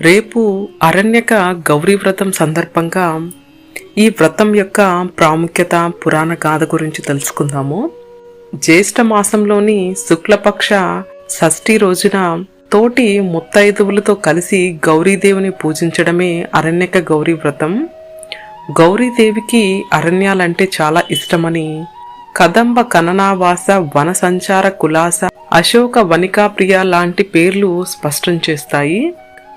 రేపు అరణ్యక గౌరీ వ్రతం సందర్భంగా ఈ వ్రతం యొక్క ప్రాముఖ్యత పురాణ గాథ గురించి తెలుసుకుందాము. జ్యేష్ఠ మాసంలోని శుక్లపక్ష షష్ఠి రోజున తోటి ముత్తైదువులతో కలిసి గౌరీదేవిని పూజించడమే అరణ్యక గౌరీ వ్రతం. గౌరీదేవికి అరణ్యాలంటే చాలా ఇష్టమని కదంబ కననావాస వన సంచార కులాస అశోక వనికాప్రియ లాంటి పేర్లు స్పష్టం చేస్తాయి.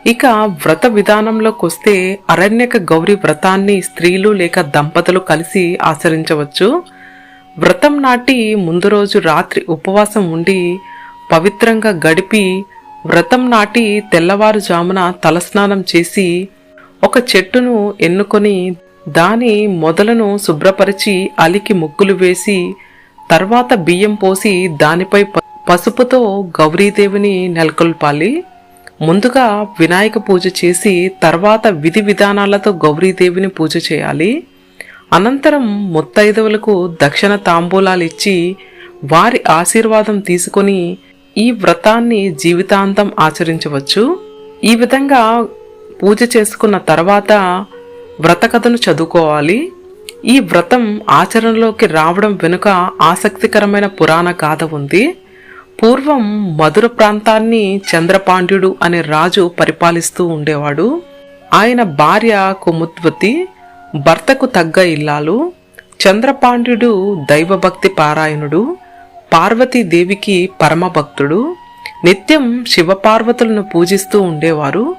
ఇక వ్రత విధానంలోకొస్తే అరణ్యక గౌరీ వ్రతాన్ని స్త్రీలు లేక దంపతులు కలిసి ఆచరించవచ్చు. వ్రతం నాటి ముందు రోజు రాత్రి ఉపవాసం ఉండి పవిత్రంగా గడిపి వ్రతం నాటి తెల్లవారుజామున తలస్నానం చేసి ఒక చెట్టును ఎన్నుకొని దాని మొదలను శుభ్రపరిచి అలికి ముగ్గులు వేసి తర్వాత బియ్యం పోసి దానిపై పసుపుతో గౌరీదేవిని నెలకొల్పాలి. ముందుగా వినాయక పూజ చేసి తర్వాత విధి విధానాలతో గౌరీదేవిని పూజ చేయాలి. అనంతరం ముత్తైదువులకు దక్షిణ తాంబూలాలు ఇచ్చి వారి ఆశీర్వాదం తీసుకొని ఈ వ్రతాన్ని జీవితాంతం ఆచరించవచ్చు. ఈ విధంగా పూజ చేసుకున్న తర్వాత వ్రత కథను చదువుకోవాలి. ఈ వ్రతం ఆచరణలోకి రావడం వెనుక ఆసక్తికరమైన పురాణ గాథ ఉంది. పూర్వం మధుర ప్రాంతాన్ని చంద్రపాండ్యుడు అనే రాజు పరిపాలిస్తూ ఉండేవాడు. ఆయన భార్య కుముద్వతి, భర్తకు తగ్గ ఇల్లాలు. చంద్రపాండ్యుడు దైవభక్తి పారాయణుడు, పార్వతీదేవికి పరమభక్తుడు. నిత్యం శివపార్వతులను పూజిస్తూ ఉండేవారు.